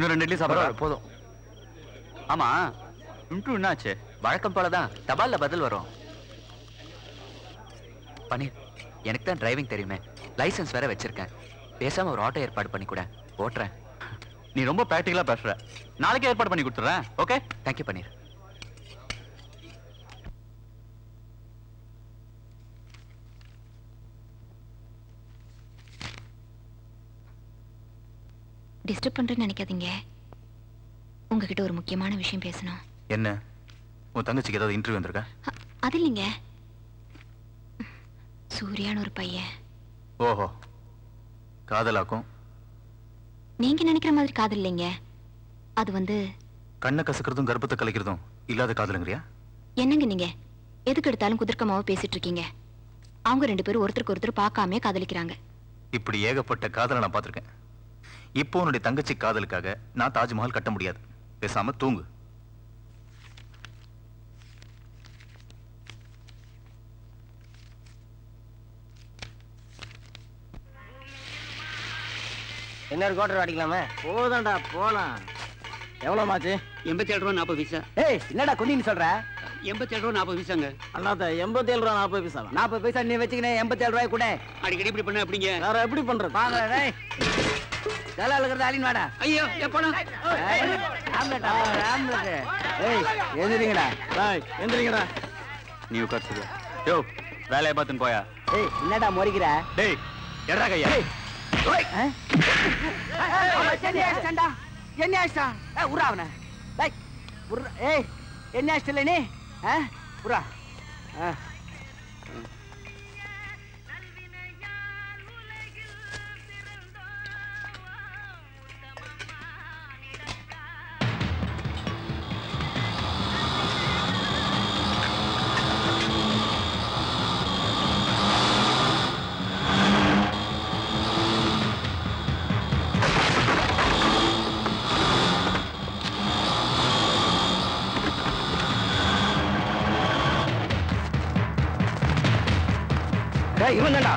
இன்னும் 2 இட்லி சாப்பிடுறா போதும். ஆமா இன்ட்ரூ என்னாச்சு? வழக்கம் போலதான், தபால்ல பதில் வரும். பன்னீர், எனக்கு தான் டிரைவிங் தெரியுமே, லைசன்ஸ் வேற வச்சிருக்கேன். பேசாம ஒரு ஆட்டோ ஏற்பாடு பண்ணி கூட ஓட்டுறேன். நீ ரொம்ப பிராக்டிகலா பேசுற. நாளைக்கே ஏற்பாடு பண்ணி கொடுத்துறேன். ஓகே, தேங்க்யூ பன்னீர். டிஸ்டர்ப் பண்றேன்னு நினைக்காதீங்க. உங்ககிட்ட ஒரு முக்கியமான விஷயம் பேசணும். என்ன? உன் தங்கச்சிக்கு ஏதாவது இன்டர்வியூ வந்திருக்கா? அது இல்லைங்க, சூர்யான்னு ஒரு பையன். ஓஹோ, காதலாக்கும். நீங்க நினைக்கிற மாதிரி காதல் இல்லைங்க. அது கண்ணை கசக்கிறதும் கர்ப்பத்தை கலைக்கிறதும் இல்லாத காதலுங்கறியா? என்னங்க நீங்க எதுக்கு எடுத்தாலும் குதர்க்கமாவோ பேசிட்டு இருக்கீங்க. அவங்க 2 பேரும் ஒருத்தருக்கு ஒருத்தர் பார்க்காம காதலிக்கிறாங்க. இப்படி ஏகப்பட்ட காதலை நான் பார்த்திருக்கேன். இப்போ உன்னுடைய தங்கச்சி காதலுக்காக நான் தாஜ்மஹால் கட்ட முடியாது. பேசாம தூங்கு. இன்னொரு கோட்டர் அடிக்கலாமே? போதாண்டா, போலாம். எவ்வளவு மாச்சு? 87 ரூபா 40 பைசா. ஏய், என்னடா குந்தின்னு சொல்ற? 87 ரூபா 40 பைசாங்க. அண்ணாத்த 87 ரூபா 40 பைசா. 40 பைசா நீ வச்சுக்கினே 87 ரூபாய் கூட. அடிக்கடி இப்படி பண்ண அப்படிங்க. வேற எப்படி பண்றது? வாங்க டேய். தலால இருக்கிறது அலின் வாடா. ஐயோ, எப்போடா? Omelette omelette. ஏய், எந்திரிங்கடா. டேய், எந்திரிங்கடா. நீ உட்கார் சரியா? யோ, வேலையை பார்த்துன்னு போயா. ஏய், என்னடா முறிக்கிற? டேய், எடா கையா. ஓய். என்ன ஆச்சா? உரா அவன. டேய், உரா. ஏய், என்ன ஆச்சல நீ? உரா. இவன் தான்டா.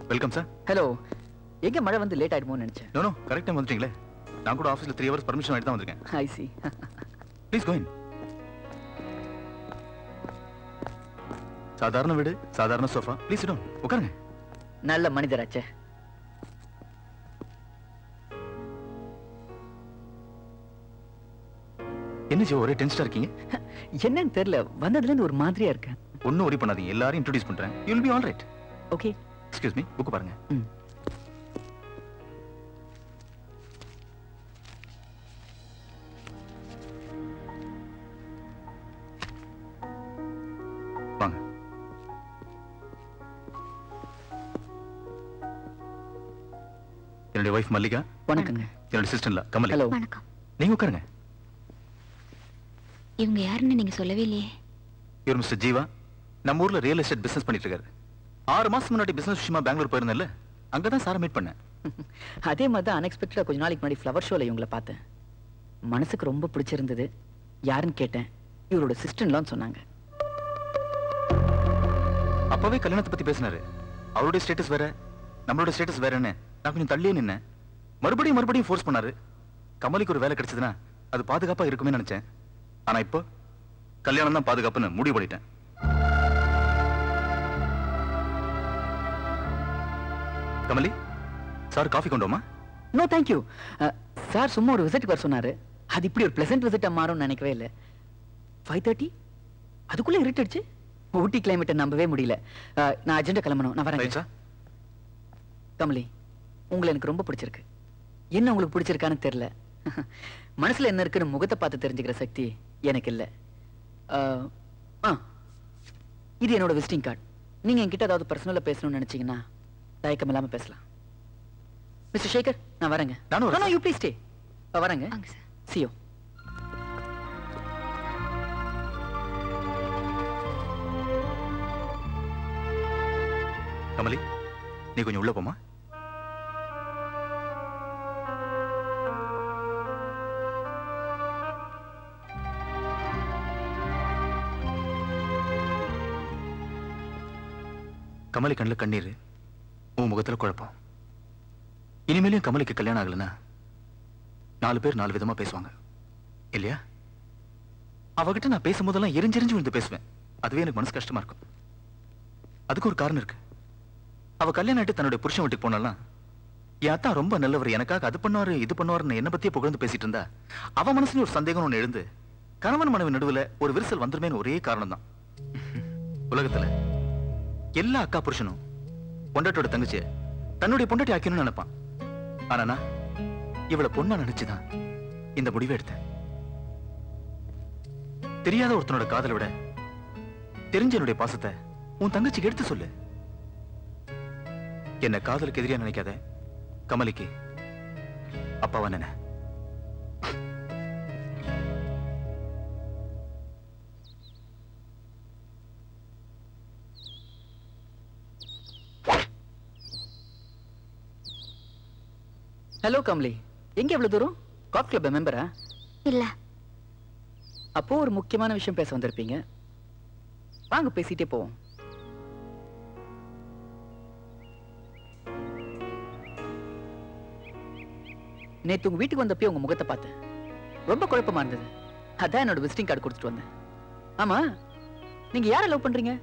Welcome sir. ஹலோ. எங்க மழை வந்து லேட் ஆயிடுமோன்னு நினைச்சேன். நோ கரெக்ட் டைம் வந்துட்டீங்களே. நான் கூட ஆஃபீஸ்ல 3 ஹவர்ஸ் பர்மிஷன் ஆயிட்டு தான் வந்திருக்கேன். I see. Please go in. சாதாரண வீடு, சாதாரண சோஃபா. Please sit down. உட்காருங்க. நல்ல மனிதராச்சே. என்ன ஜோ ஒரே டென்ஷனா இருக்கீங்க? என்னன்னு தெரியல, வந்ததுல இருந்து ஒரு மாதிரியா இருக்கேன். ஒன்னும் worry பண்ணாதீங்க. எல்லாரையும் இன்ட்ரோடியூஸ் பண்றேன். You will be all right. Okay. Excuse me, book பாருங்க. வாங்க. என்னுடைய வைஃப் மல்லிகா. வணக்கங்க. என்னுடைய சிஸ்டர்ல கமலி. ஹலோ. வணக்கம். நீங்க உட்காருங்க. இவங்க யாருன்னு நீங்க சொல்லவே இல்லையே. இவர் மிஸ்டர் ஜீவா. நம்ம ஊர்ல ரியல் எஸ்டேட் பிசினஸ் பண்ணிட்டு இருக்காரு. 6 மாசம் முன்னாடி பிசினஸ் விஷயமா பெங்களூர் போயிருந்தேன்ல, அங்கதான் சாரை மீட் பண்ணேன். அதே மாதிரி தான் அன்எக்ஸ்பெக்டடா கொஞ்ச நாளைக்கு முன்னாடி ஃப்ளவர் ஷோல இவங்களை பார்த்தேன். மனசுக்கு ரொம்ப பிடிச்சிருந்தது. யாருன்னு கேட்டேன். இவரோட சிஸ்டர்லான்னு சொன்னாங்க. அப்பவே கல்யாணத்தை பத்தி பேசினாரு. அவருடைய ஸ்டேட்டஸ் வேற, நம்மளோட ஸ்டேட்டஸ் வேறன்னு நான் கொஞ்சம் தள்ளியே நின்னேன். மறுபடியும் ஃபோர்ஸ் பண்ணாரு. கமலிக்கு ஒரு வேலை கிடைச்சதுன்னா அது பாதுகாப்பா இருக்குமே நினைச்சேன். ஆனா இப்போ கல்யாணம் தான் பாதுகாப்புன்னு முடிவு பண்ணிட்டேன். கமலி, சார் காஃபி கொண்டு வாமா? No thank you. சார் சும்மா ஒரு விசிட் வர சொன்னாரு. அது இப்படி ஒரு பிளசன்ட் விசிட்டா மாறும்னு நினைக்கவே இல்லை. 5:30 அதுக்குள்ள இருட்டுச்சு. ஊட்டி கிளைமேட்டை நம்பவே முடியல. நான் அர்ஜென்ட்டா கிளம்பணும். நான் வரேன். Right sir. கமலி, உங்களை எனக்கு ரொம்ப பிடிச்சிருக்கு. என்ன உங்களுக்கு பிடிச்சிருக்கான்னு தெரியல. மனசுல என்ன இருக்குன்னு முகத்தை பார்த்து தெரிஞ்சுக்கிற சக்தி எனக்கு இல்ல. இது என்னோட விசிட்டிங் கார்டு. நீங்க என்கிட்ட ஏதாவது பர்சனலா பேசணும்னு நினைச்சீங்கன்னா தயக்கம் இல்லாம பேசலாம். மிஸ்டர் சேகர், நான் வரேங்க. நானும் வரேன். You please stay. வரேங்க. வாங்க சார். See you. கமலி, நீ கொஞ்சம் உள்ள போமா? கமலி கண்ணுல கண்ணீர், உன் முகத்துல குழப்பம். இனிமேலும் கமலிக்கு கல்யாணம் ஆகலன்னா 4 பேர் 4 விதமா பேசுவாங்க இல்லையா? அவகிட்ட நான் பேசும்போதெல்லாம் எரிஞ்செரிஞ்சு விழுந்து பேசுவேன். அதுவே எனக்கு மனசு கஷ்டமா இருக்கும். அதுக்கு ஒரு காரணம் இருக்கு. அவ கல்யாணம் ஆயிட்டு தன்னுடைய புருஷன் வீட்டுக்கு போனாலாம், என் அத்தா ரொம்ப நல்லவர், எனக்காக அது பண்ணுவாரு இது பண்ணுவாருன்னு என்ன பத்தியே புகழ்ந்து பேசிட்டு இருந்தா, அவ மனசுல ஒரு சந்தேகம் ஒண்ணு எழுந்து கணவன் மனைவி நடுவுல ஒரு விரிசல் வந்துருமேன்னு ஒரே காரணம் தான். உலகத்துல எல்லா அக்கா புருஷனும் பொண்டாட்டோட தங்கச்சிய தன்னுடைய பொண்டாட்டி ஆக்கணும்னு நினைப்பான். ஆனா நான் இவளை பொண்ணா நினைச்சுதான் இந்த முடிவை எடுத்தேன். தெரியாத ஒருத்தனோட காதலை விட தெரிஞ்ச என்னுடைய பாசத்தை உன் தங்கச்சிக்கு எடுத்து சொல்லு. என்ன காதலுக்கு எதிரியா நினைக்காத. கமலிக்கு அப்பாவா நினை. ஹலோ கமலி, எங்க எவ்வளவு தூரம்? காஃபி கிளப் மெம்பரா? இல்ல. அப்போ ஒரு முக்கியமான விஷயம் பேச வந்திருப்பீங்க. வாங்க பேசிட்டே போவோம். நேத்து உங்க வீட்டுக்கு வந்தப்போ உங்க முகத்தை பார்த்தேன். ரொம்ப குழப்பமா இருந்தது. அதான் என்னோட விசிட்டிங் கார்டு கொடுத்துட்டு வந்தேன். ஆமா, நீங்க யாரை லவ் பண்றீங்க?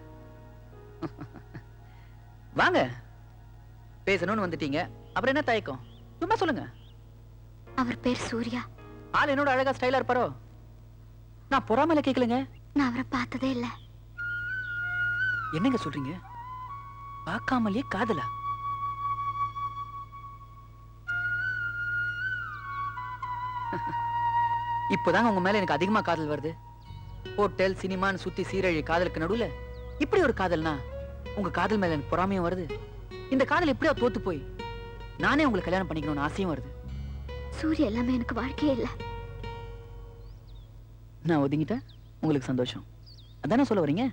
வாங்க, பேசணும்னு வந்துட்டீங்க. அப்புறம் என்ன தயக்கம்? சும்மா சொல்லுங்க. அவர் பேர் சூர்யா. ஆள் என்னோட அழகா ஸ்டைலா இருப்பாரோ? நான் பொறாமல கேட்கலங்க. நான் அவரை பார்த்ததே இல்ல. என்னங்க சொல்றீங்க? பார்க்காமலே காதலா? இப்போதாங்க உங்க மேல எனக்கு அதிகமா காதல் வருது. ஹோட்டல் சினிமான்னு சுத்தி சீரழி காதலுக்கு நடுவுல இப்படி ஒரு காதல்னா உங்க காதல் மேல எனக்கு பொறாமையும் வருது. இந்த காதல் எப்படியா தோத்து போய் நானே உங்களை கல்யாணம் பண்ணிக்கணும்னு ஆசையும் வருது. சூர்யா எல்லாமே எனக்கு வாழ்க்கையே இல்ல. நான் ஒதுங்கிட்டேன், உங்களுக்கு சந்தோஷம் அதானே சொல்ல வரீங்க?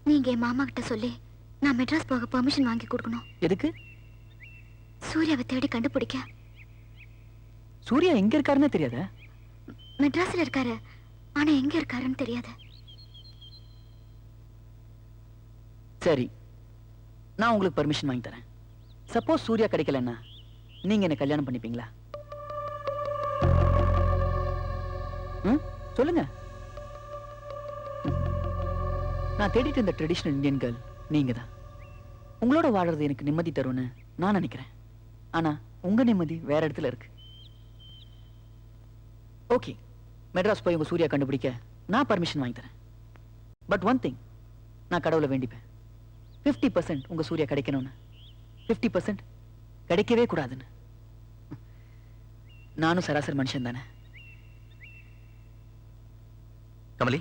நீங்க என் மாமா கிட்ட சொல்லி நான் மெட்ராஸ் போக பெர்மிஷன் வாங்கி கொடுக்கணும். எதுக்கு? சூர்யாவை தேடி கண்டுபிடிக்க. சூர்யா எங்க இருக்காருன்னு தெரியாத? மெட்ராஸ்ல இருக்காரு, ஆனா எங்க இருக்காருன்னு தெரியாது. சரி, நான் உங்களுக்கு பர்மிஷன் வாங்கி தரேன். சப்போஸ் சூர்யா கிடைக்கலன்னா நீங்க என்ன கல்யாணம் பண்ணிப்பீங்களா? சொல்லுங்க. நான் தேடிட்டு இந்த ட்ரெடிஷனல் இந்தியன் கேர்ள் நீங்க தான். உங்களோட வாழறது எனக்கு நிம்மதி தரும்னு நான் நினைக்கிறேன். ஆனா உங்க நிம்மதி வேற இடத்துல இருக்கு. ஓகே, மெட்ராஸ் போய் உங்க சூர்யா கண்டுபிடிக்க நான் பர்மிஷன் வாங்கி தரேன். பட் ஒன் திங், நான் கடவுளை வேண்டிப்பேன். 50% உங்க சூர்யா கிடைக்கணும்னு, 50% கிடைக்கவே கூடாதுன்னு. நானும் சராசரி மனுஷன் தானே. கமலி,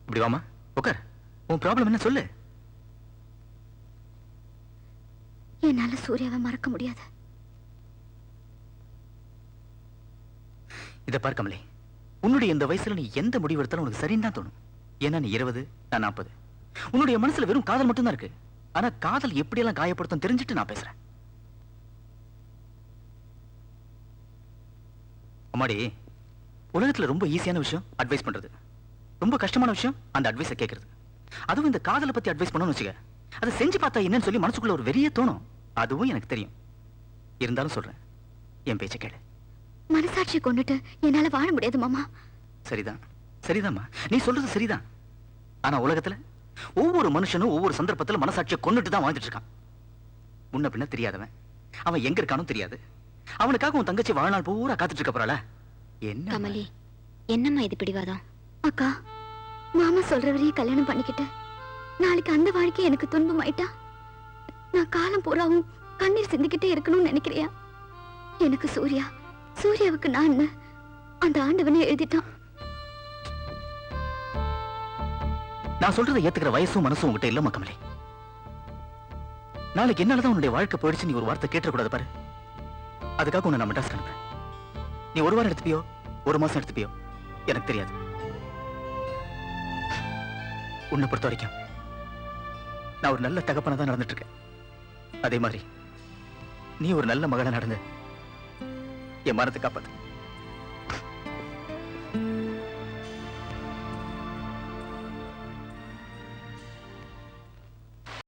இப்படி வாமா, உட்கார். உன் ப்ராப்ளம் என்ன சொல்லு. என்னால சூர்யாவை மறக்க முடியாது. இதை பார் கமலி, உன்னுடைய இந்த வயசுல நீ எந்த முடிவு எடுத்தாலும் உனக்கு சரின்னு தான் தோணும். ஏன்னா நீ 20, நான் 40. உன்னுடைய மனசுல வெறும் காதல் மட்டும்தான் இருக்கு. ஆனா காதல் எப்படியெல்லாம் காயப்படுத்தும் தெரிஞ்சுட்டு நான் பேசுறேன். அம்மாடி, உலகத்துல ரொம்ப ஈஸியான விஷயம் அட்வைஸ் பண்றது, ரொம்ப கஷ்டமான விஷயம் அந்த அட்வைஸை கேட்கறது. அதுவும் இந்த காதலை பத்தி அட்வைஸ் பண்ணணும்னு வச்சுக்க, அதை செஞ்சு பார்த்தா என்னன்னு சொல்லி மனசுக்குள்ள ஒரு வெறிய தோணும். அதுவும் எனக்கு தெரியும். இருந்தாலும் சொல்றேன், என் பேச்சை கேளு. மனசாட்சியை கொண்டுட்டு என்னால வாழ முடியாது மாமா. சரிதான், சரிதாம்மா, நீ சொல்றது சரிதான். ஆனா உலகத்துல ஒவ்வொரு மனுஷனும் ஒவ்வொரு சந்தர்ப்பத்துல மனசாட்சியை கொண்டுட்டு தான் வாழ்ந்துட்டு இருக்கான். முன்ன பின்ன தெரியாதவன், அவன் எங்க இருக்கானும் தெரியாது. அவனுக்காக உன் தங்கச்சி வாழ்நாள் பூரா காத்துட்டு இருக்க போறாள? என்ன கமலி, என்னம்மா இது பிடிவாதம்? அக்கா, மாமா சொல்றவரையே கல்யாணம் பண்ணிக்கிட்டு நாளைக்கு அந்த வாழ்க்கை எனக்கு துன்பம் ஆயிட்டா நான் காலம் பூராவும் கண்ணீர் சிந்திக்கிட்டே இருக்கணும்னு நினைக்கிறியா? எனக்கு சூர்யாவுக்கு நான் அந்த ஆண்டவனே எழுதிட்டான். நான் சொல்றதை ஏத்துக்கிற வயசும் மனசும் உங்ககிட்ட இல்ல கமலி. நாளைக்கு என்னாலதான் உன்னுடைய வாழ்க்கை போயிடுச்சு நீ ஒரு வார்த்தை கேட்டக்கூடாது பாரு. அதுக்காக உன்னை நான் மெட்ராஸ் அனுப்புறேன். நீ ஒரு வாரம் எடுத்துப்பியோ, ஒரு மாசம் எடுத்துப்பியோ எனக்கு தெரியாது. உன்னை பொறுத்த வரைக்கும் நான் ஒரு நல்ல தகப்பனா தான் நடந்துட்டு இருக்கேன். அதே மாதிரி நீ ஒரு நல்ல மகனா நடந்து என் மனத்தை காப்பாத்து.